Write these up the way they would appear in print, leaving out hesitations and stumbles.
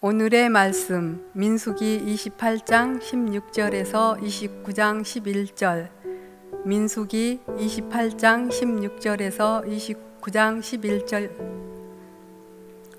오늘의 말씀 민수기 28장 16절에서 29장 11절, 민수기 28장 16절에서 29장 11절.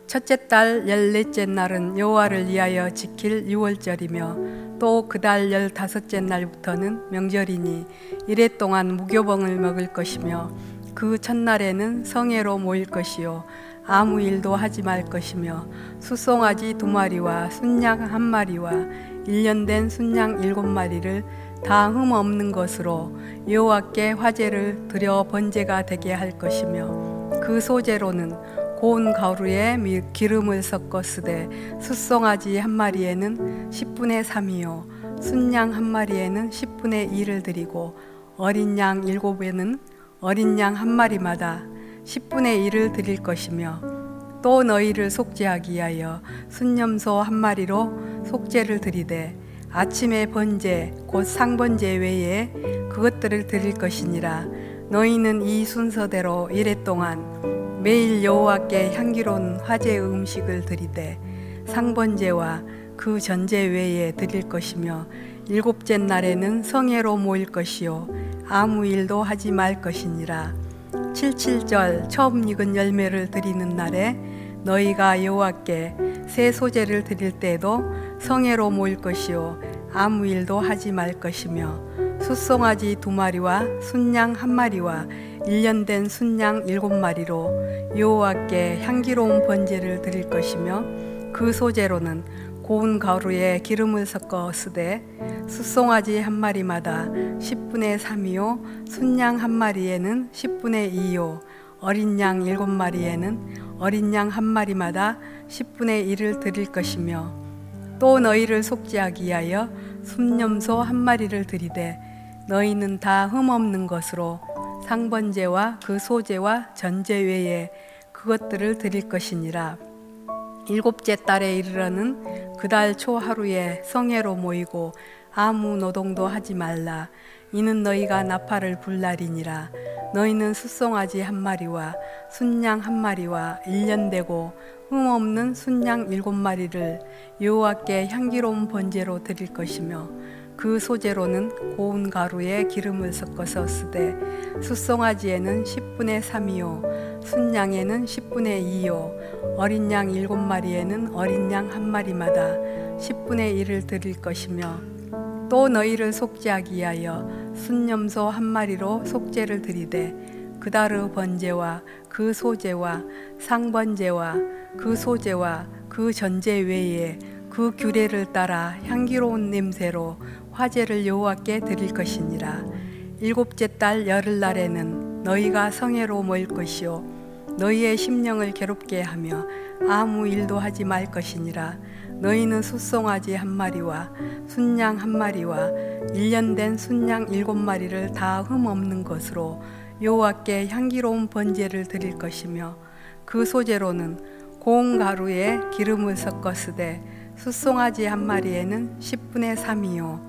첫째 달 14째 날은 여호와를 위하여 지킬 유월절이며 또 그 달 15째 날부터는 명절이니 이래 동안 무교병을 먹을 것이며 그 첫날에는 성회로 모일 것이요 아무 일도 하지 말 것이며 숫송아지 2마리와 순양 1마리와 1년 된 순양 7마리를 다 흠 없는 것으로 여호와께 화제를 드려 번제가 되게 할 것이며 그 소재로는 고운 가루에 기름을 섞어 쓰되 숫송아지 1마리에는 10분의 3이요 순양 1마리에는 10분의 2를 드리고 어린 양 7에는 어린 양 1마리마다 10분의 1을 드릴 것이며 또 너희를 속죄하기 위하여 순염소 1마리로 속죄를 드리되 아침에 번제 곧 상번제 외에 그것들을 드릴 것이니라. 너희는 이 순서대로 이래 동안 매일 여호와께 향기로운 화제의 음식을 드리되 상번제와 그 전제 외에 드릴 것이며 7째 날에는 성회로 모일 것이요 아무 일도 하지 말 것이니라. 77절 처음 익은 열매를 드리는 날에 너희가 여호와께 새 소재를 드릴 때에도 성회로 모일 것이요 아무 일도 하지 말 것이며 숫송아지 2마리와 순양 1마리와 1년 된 순양 7마리로 여호와께 향기로운 번제를 드릴 것이며 그 소재로는 고운 가루에 기름을 섞어 쓰되 숫송아지 1마리마다 10분의 3이요 순양 1마리에는 10분의 2요 어린 양 7마리에는 어린 양 1마리마다 10분의 1을 드릴 것이며 또 너희를 속죄하기 위하여 순염소 1마리를 드리되 너희는 다 흠없는 것으로 상번제와 그 소제와 전제 외에 그것들을 드릴 것이니라. 7째 달에 이르러는 그 달 초 하루에 성회로 모이고 아무 노동도 하지 말라. 이는 너희가 나팔을 불 날이니라. 너희는 숫송아지 1마리와 순양 1마리와 1년 되고 흠없는 순양 7마리를 여호와께 향기로운 번제로 드릴 것이며 그 소재로는 고운 가루에 기름을 섞어서 쓰되 숫송아지에는 10분의 3이요 순양에는 10분의 2요 어린 양 7마리에는 어린 양 1마리마다 10분의 1을 드릴 것이며 또 너희를 속죄하기 위하여 순염소 1마리로 속죄를 드리되 그 달의 번제와 그 소제와 상번제와 그 소제와 그 전제 외에 그 규례를 따라 향기로운 냄새로 화제를 여호와께 드릴 것이니라. 7째 달 열흘날에는 너희가 성회로 모일 것이요 너희의 심령을 괴롭게 하며 아무 일도 하지 말 것이니라. 너희는 숫송아지 1마리와 순양 1마리와 1년 된 순양 7마리를 다 흠없는 것으로 여호와께 향기로운 번제를 드릴 것이며 그 소재로는 고운 가루에 기름을 섞어 쓰되 숫송아지 1마리에는 10분의 3이요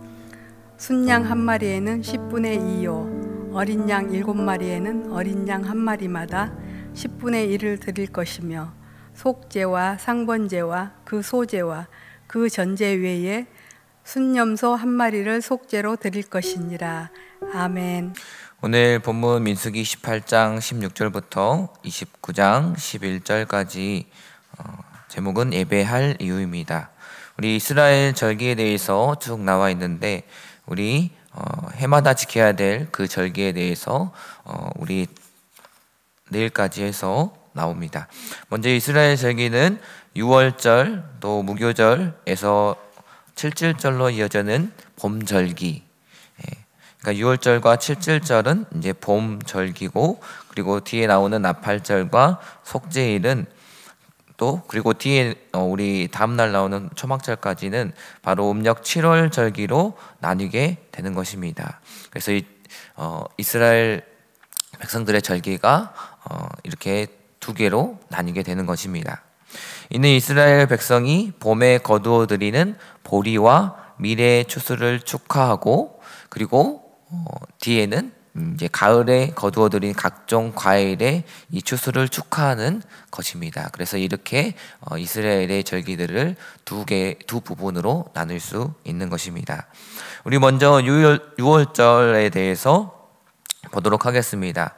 순양 1마리에는 10분의 2요 어린 양 7마리에는 어린 양 1마리마다 10분의 1을 드릴 것이며 속죄와 상번제와 그 소제와 그 전제 외에 순염소 1마리를 속죄로 드릴 것이니라. 아멘. 오늘 본문 민수기 18장 16절부터 29장 11절까지 제목은 예배할 이유입니다. 우리 이스라엘 절기에 대해서 쭉 나와 있는데 우리 해마다 지켜야 될 그 절기에 대해서 우리 내일까지 해서 나옵니다. 먼저 이스라엘 절기는 유월절 또 무교절에서 7절로 이어지는 봄절기. 그러니까 유월절과 7절은 이제 봄절기고 그리고 뒤에 나오는 나팔절과 속죄일은 또 그리고 뒤에 우리 다음날 나오는 초막절까지는 바로 음력 7월 절기로 나뉘게 되는 것입니다. 그래서 이스라엘 백성들의 절기가 이렇게 두 개로 나뉘게 되는 것입니다. 이는 이스라엘 백성이 봄에 거두어 드리는 보리와 미래의 추수를 축하하고 그리고 뒤에는 이제 가을에 거두어들인 각종 과일의 이 추수를 축하하는 것입니다. 그래서 이렇게 이스라엘의 절기들을 두 부분으로 나눌 수 있는 것입니다. 우리 먼저 유월절에 대해서 보도록 하겠습니다.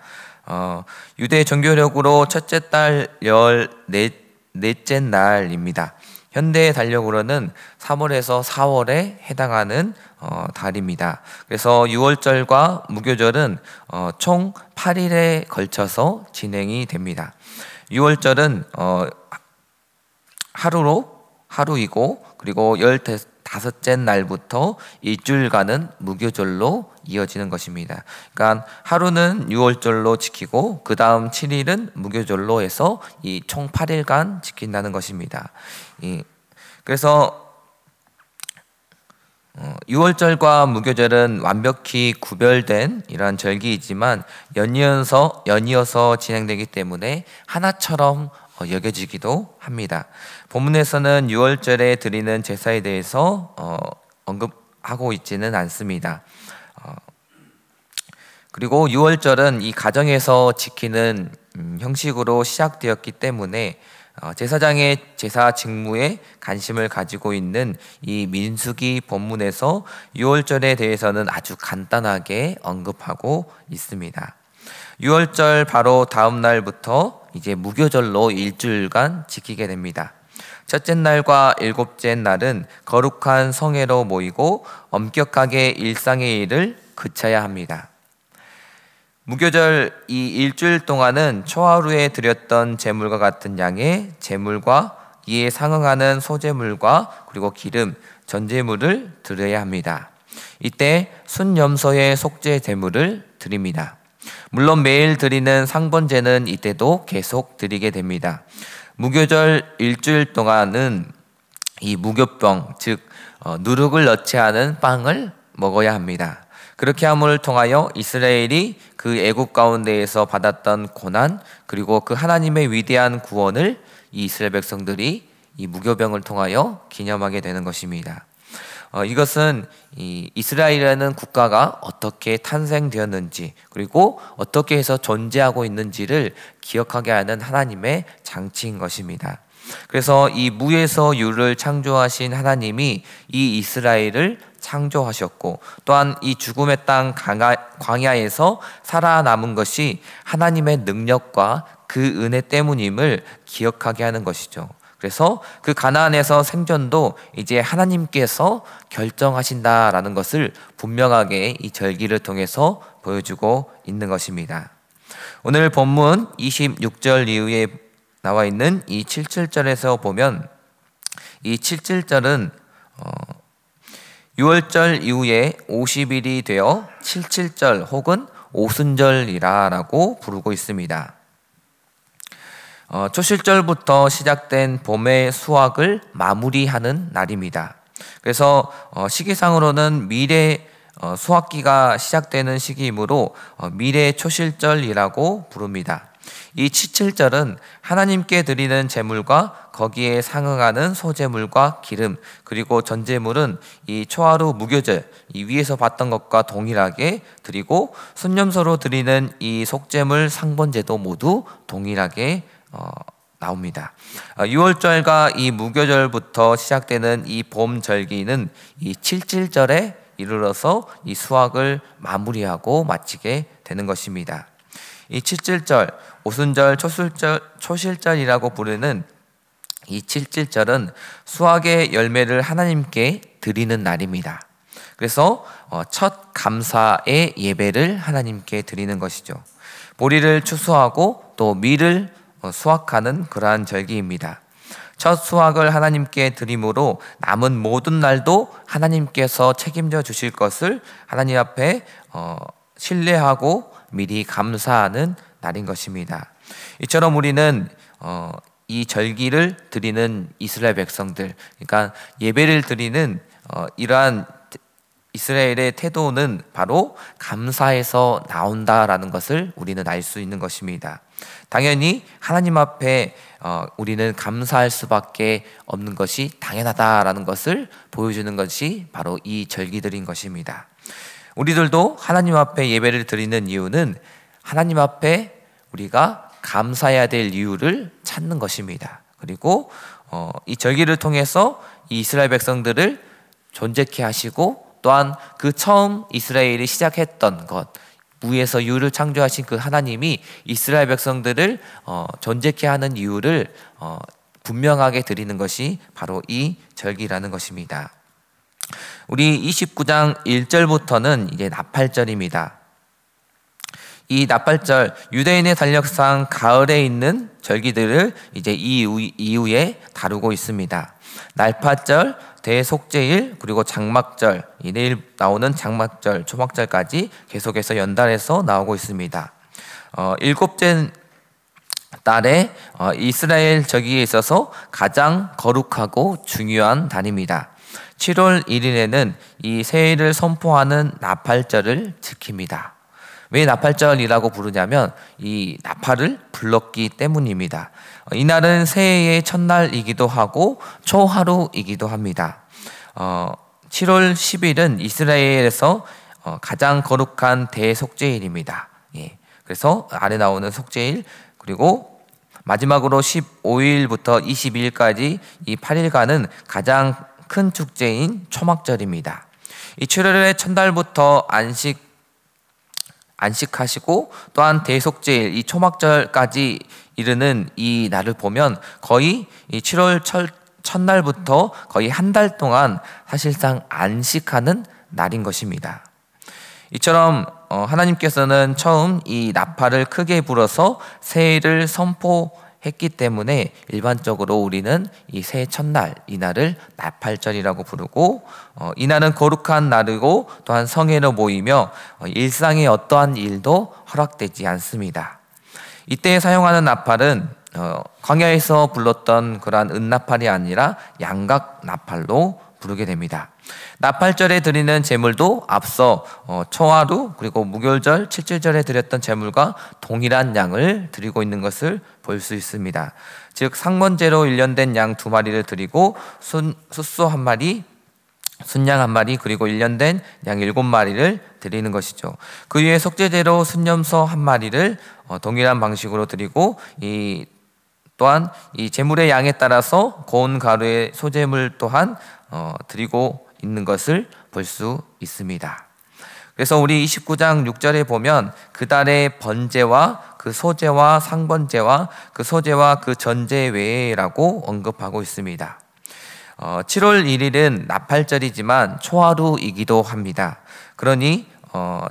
유대 종교력으로 첫째 달 14째 날입니다. 현대 달력으로는 3월에서 4월에 해당하는 달입니다. 그래서 유월절과 무교절은 총 8일에 걸쳐서 진행이 됩니다. 유월절은 하루이고 그리고 15째 날부터 일주일간은 무교절로 이어지는 것입니다. 그러니까 하루는 유월절로 지키고 그 다음 7일은 무교절로 해서 이 총 8일간 지킨다는 것입니다. 그래서 유월절과 무교절은 완벽히 구별된 이러한 절기이지만 연이어서 진행되기 때문에 하나처럼 여겨지기도 합니다. 본문에서는 유월절에 드리는 제사에 대해서 언급하고 있지는 않습니다. 그리고 유월절은 이 가정에서 지키는 형식으로 시작되었기 때문에 제사장의 제사 직무에 관심을 가지고 있는 이 민수기 본문에서 유월절에 대해서는 아주 간단하게 언급하고 있습니다. 유월절 바로 다음 날부터 이제 무교절로 일주일간 지키게 됩니다. 첫째 날과 일곱째 날은 거룩한 성회로 모이고 엄격하게 일상의 일을 그쳐야 합니다. 무교절 이 일주일 동안은 초하루에 드렸던 제물과 같은 양의 제물과 이에 상응하는 소제물과 그리고 기름, 전제물을 드려야 합니다. 이때 순염소의 속죄 제물을 드립니다. 물론 매일 드리는 상번제는 이때도 계속 드리게 됩니다. 무교절 일주일 동안은 이 무교병, 즉 누룩을 넣지 않은 빵을 먹어야 합니다. 그렇게 함을 통하여 이스라엘이 그 애굽 가운데에서 받았던 고난 그리고 그 하나님의 위대한 구원을 이 이스라엘 백성들이 이 무교병을 통하여 기념하게 되는 것입니다. 이것은 이 이스라엘이라는 국가가 어떻게 탄생되었는지 그리고 어떻게 해서 존재하고 있는지를 기억하게 하는 하나님의 장치인 것입니다. 그래서 이 무에서 유를 창조하신 하나님이 이 이스라엘을 창조하셨고 또한 이 죽음의 땅 광야에서 살아남은 것이 하나님의 능력과 그 은혜 때문임을 기억하게 하는 것이죠. 그래서 그 가나안에서 생존도 이제 하나님께서 결정하신다라는 것을 분명하게 이 절기를 통해서 보여주고 있는 것입니다. 오늘 본문 26절 이후에 나와 있는 이 77절에서 보면 이 77절은 유월절 이후에 50일이 되어 77절 혹은 오순절이라고 부르고 있습니다. 초실절부터 시작된 봄의 수확을 마무리하는 날입니다. 그래서 시기상으로는 미래 수확기가 시작되는 시기이므로 미래 초실절이라고 부릅니다. 이 77절은 하나님께 드리는 제물과 거기에 상응하는 소제물과 기름 그리고 전제물은 이 초하루 무교절 이 위에서 봤던 것과 동일하게 드리고 순념소로 드리는 이 속제물 상번제도 모두 동일하게 나옵니다. 6월절과 이 무교절부터 시작되는 이 봄 절기는 이 77절에 이르러서 이 수확을 마무리하고 마치게 되는 것입니다. 이 77절, 오순절, 초실절이라고 부르는 이 77절은 수확의 열매를 하나님께 드리는 날입니다. 그래서 첫 감사의 예배를 하나님께 드리는 것이죠. 보리를 추수하고 또 밀을 수확하는 그러한 절기입니다. 첫 수확을 하나님께 드림으로 남은 모든 날도 하나님께서 책임져 주실 것을 하나님 앞에 신뢰하고 미리 감사하는 날인 것입니다. 이처럼 우리는 이 절기를 드리는 이스라엘 백성들, 그러니까 예배를 드리는 이러한 이스라엘의 태도는 바로 감사에서 나온다라는 것을 우리는 알 수 있는 것입니다. 당연히 하나님 앞에 우리는 감사할 수밖에 없는 것이 당연하다라는 것을 보여주는 것이 바로 이 절기들인 것입니다. 우리들도 하나님 앞에 예배를 드리는 이유는 하나님 앞에 우리가 감사해야 될 이유를 찾는 것입니다. 그리고 이 절기를 통해서 이 이스라엘 백성들을 존재케 하시고, 또한 그 처음 이스라엘이 시작했던 것, 무에서 유를 창조하신 그 하나님이 이스라엘 백성들을 존재케 하는 이유를 분명하게 드리는 것이 바로 이 절기라는 것입니다. 우리 29장 1절부터는 이제 나팔절입니다. 이 나팔절, 유대인의 달력상 가을에 있는 절기들을 이제 이후에 다루고 있습니다. 나팔절, 대속죄일, 그리고 장막절, 내일 나오는 장막절, 초막절까지 계속해서 연달아서 나오고 있습니다. 일곱째 달에 이스라엘 절기에 있어서 가장 거룩하고 중요한 달입니다. 7월 1일에는 이 새해를 선포하는 나팔절을 지킵니다. 왜 나팔절이라고 부르냐면 이 나팔을 불렀기 때문입니다. 이날은 새해의 첫날이기도 하고 초하루이기도 합니다. 7월 10일은 이스라엘에서 가장 거룩한 대속죄일입니다. 그래서 아래 나오는 속죄일, 그리고 마지막으로 15일부터 22일까지 이 8일간은 가장 큰 축제인 초막절입니다. 이 7월의 첫날부터 안식하시고, 또한 대속죄일, 이 초막절까지 이르는 이 날을 보면 거의 이 7월 첫날부터 거의 한 달 동안 사실상 안식하는 날인 것입니다. 이처럼 하나님께서는 처음 이 나팔을 크게 불어서 새해를 선포했기 때문에 일반적으로 우리는 이 새해 첫날, 이날을 나팔절이라고 부르고, 이날은 거룩한 날이고 또한 성회로 모이며 일상의 어떠한 일도 허락되지 않습니다. 이때 사용하는 나팔은 광야에서 불렀던 그러한 은나팔이 아니라 양각 나팔로 부르게 됩니다. 나팔절에 드리는 제물도 앞서 초하루, 그리고 무교절, 칠칠절에 드렸던 제물과 동일한 양을 드리고 있는 것을 볼 수 있습니다. 즉 상번제로 일련된 양 2마리를 드리고 숫소 1마리, 순양 1마리, 그리고 일련된 양 7마리를 드리는 것이죠. 그 위에 속죄제로 순염소 1마리를 동일한 방식으로 드리고, 또한 이 제물의 양에 따라서 고운 가루의 소제물 또한 드리고 있는 것을 볼 수 있습니다. 그래서 우리 29장 6절에 보면 그 달의 번제와 그 소제와 상번제와 그 소제와 그 전제 외에라고 언급하고 있습니다. 7월 1일은 나팔절이지만 초하루이기도 합니다. 그러니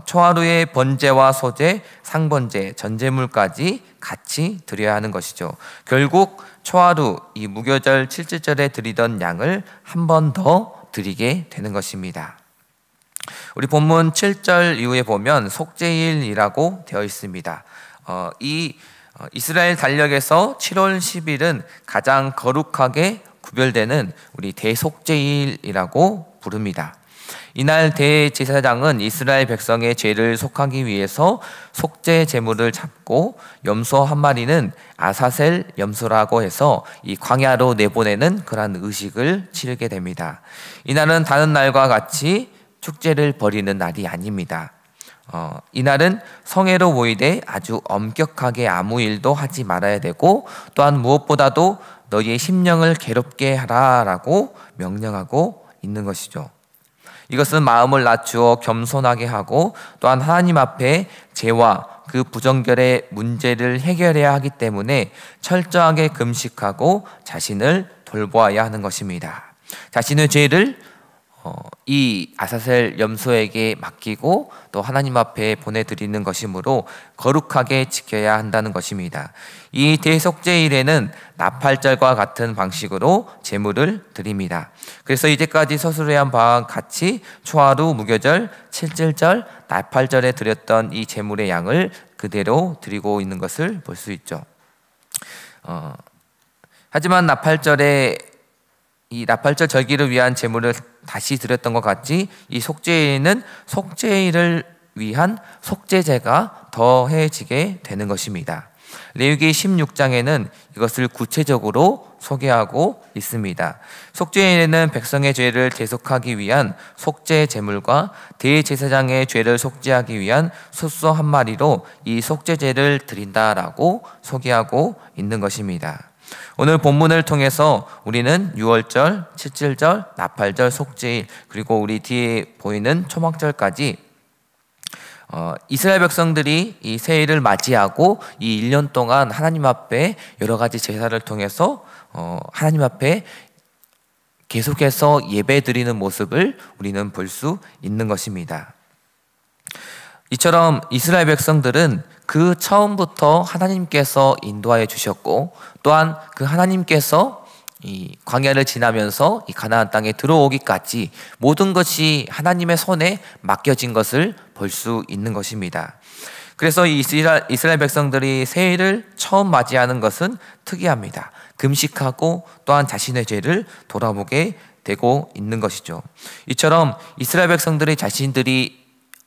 초하루의 번제와 소제, 상번제, 전제물까지 같이 드려야 하는 것이죠. 결국 초하루, 이 무교절 7절에 드리던 양을 한 번 더 드리게 되는 것입니다. 우리 본문 7절 이후에 보면 속죄일이라고 되어 있습니다. 이스라엘 달력에서 7월 10일은 가장 거룩하게 구별되는 우리 대속죄일이라고 부릅니다. 이날 대제사장은 이스라엘 백성의 죄를 속하기 위해서 속죄 제물을 잡고, 염소 1마리는 아사셀 염소라고 해서 이 광야로 내보내는 그러한 의식을 치르게 됩니다. 이날은 다른 날과 같이 축제를 벌이는 날이 아닙니다. 이날은 성회로 모이되 아주 엄격하게 아무 일도 하지 말아야 되고, 또한 무엇보다도 너희의 심령을 괴롭게 하라라고 명령하고 있는 것이죠. 이것은 마음을 낮추어 겸손하게 하고, 또한 하나님 앞에 죄와 그 부정결의 문제를 해결해야 하기 때문에 철저하게 금식하고 자신을 돌보아야 하는 것입니다. 자신의 죄를 이 아사셀 염소에게 맡기고 또 하나님 앞에 보내드리는 것이므로 거룩하게 지켜야 한다는 것입니다. 이 대속죄일에는 나팔절과 같은 방식으로 제물을 드립니다. 그래서 이제까지 서술한 바와 같이 초하루, 무교절, 칠칠절, 나팔절에 드렸던 이 제물의 양을 그대로 드리고 있는 것을 볼 수 있죠. 하지만 이 나팔절 절기를 위한 제물을 다시 드렸던 것 같이 이 속죄일은 속죄일을 위한 속죄제가 더해지게 되는 것입니다. 레위기 16장에는 이것을 구체적으로 소개하고 있습니다. 속죄에는 백성의 죄를 대속하기 위한 속죄 제물과 대제사장의 죄를 속죄하기 위한 소소 한 마리로 이 속죄제를 드린다라고 소개하고 있는 것입니다. 오늘 본문을 통해서 우리는 유월절, 칠칠절, 나팔절, 속죄일, 그리고 우리 뒤에 보이는 초막절까지 이스라엘 백성들이 이 새해를 맞이하고 이 1년 동안 하나님 앞에 여러 가지 제사를 통해서 하나님 앞에 계속해서 예배 드리는 모습을 우리는 볼 수 있는 것입니다. 이처럼 이스라엘 백성들은 그 처음부터 하나님께서 인도하여 주셨고, 또한 그 하나님께서 이 광야를 지나면서 이 가나안 땅에 들어오기까지 모든 것이 하나님의 손에 맡겨진 것을 볼 수 있는 것입니다. 그래서 이스라엘 백성들이 새해를 처음 맞이하는 것은 특이합니다. 금식하고 또한 자신의 죄를 돌아보게 되고 있는 것이죠. 이처럼 이스라엘 백성들이 자신들이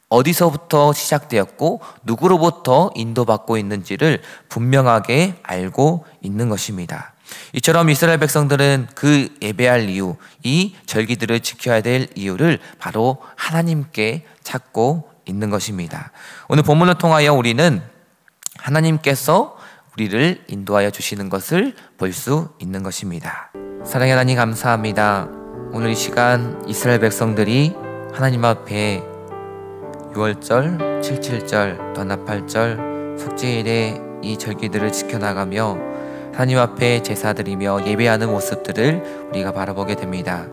어디서부터 시작되었고 누구로부터 인도받고 있는지를 분명하게 알고 있는 것입니다. 이처럼 이스라엘 백성들은 그 예배할 이유, 이 절기들을 지켜야 될 이유를 바로 하나님께 찾고 있는 것입니다. 오늘 본문을 통하여 우리는 하나님께서 우리를 인도하여 주시는 것을 볼 수 있는 것입니다. 사랑의 하나님 감사합니다. 오늘 이 시간 이스라엘 백성들이 하나님 앞에 유월절, 칠칠절, 또 나팔절, 속죄일의 이 절기들을 지켜나가며 하나님 앞에 제사드리며 예배하는 모습들을 우리가 바라보게 됩니다.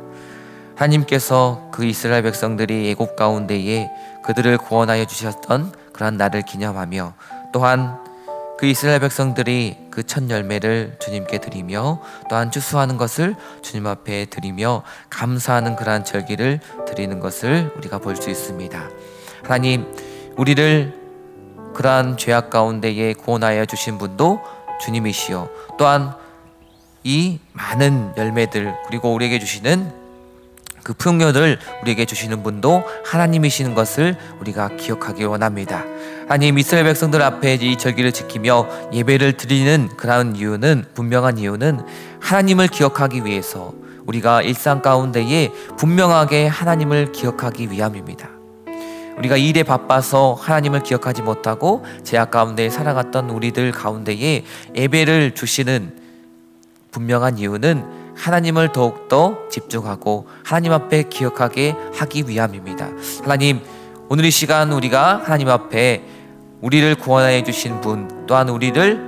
하나님께서 그 이스라엘 백성들이 애굽 가운데에 그들을 구원하여 주셨던 그러한 날을 기념하며, 또한 그 이스라엘 백성들이 그 첫 열매를 주님께 드리며 또한 추수하는 것을 주님 앞에 드리며 감사하는 그러한 절기를 드리는 것을 우리가 볼 수 있습니다. 하나님, 우리를 그러한 죄악 가운데에 구원하여 주신 분도 주님이시요, 또한 이 많은 열매들, 그리고 우리에게 주시는 그 풍요를 우리에게 주시는 분도 하나님이시는 것을 우리가 기억하기 원합니다. 하나님, 이스라엘 백성들 앞에 이 절기를 지키며 예배를 드리는 그러한 이유는, 분명한 이유는 하나님을 기억하기 위해서, 우리가 일상 가운데에 분명하게 하나님을 기억하기 위함입니다. 우리가 일에 바빠서 하나님을 기억하지 못하고 죄악 가운데 살아갔던 우리들 가운데에 예배를 주시는 분명한 이유는 하나님을 더욱더 집중하고 하나님 앞에 기억하게 하기 위함입니다. 하나님, 오늘 이 시간 우리가 하나님 앞에 우리를 구원해 주신 분, 또한 우리를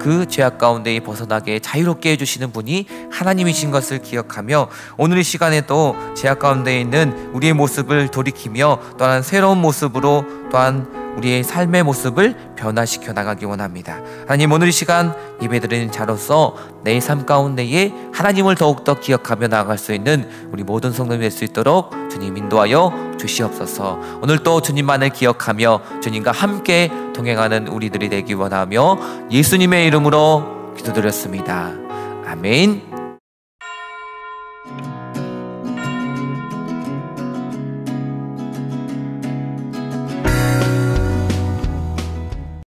그 죄악 가운데 벗어나게 자유롭게 해주시는 분이 하나님이신 것을 기억하며, 오늘 이 시간에도 죄악 가운데 있는 우리의 모습을 돌이키며 또한 새로운 모습으로 또한 우리의 삶의 모습을 변화시켜 나가기 원합니다. 하나님, 오늘 이 시간 예배드리는 자로서 내 삶 가운데에 하나님을 더욱더 기억하며 나아갈 수 있는 우리 모든 성도님이 될 수 있도록 주님 인도하여 주시옵소서. 오늘 또 주님만을 기억하며 주님과 함께 동행하는 우리들이 되기 원하며 예수님의 이름으로 기도드렸습니다. 아멘.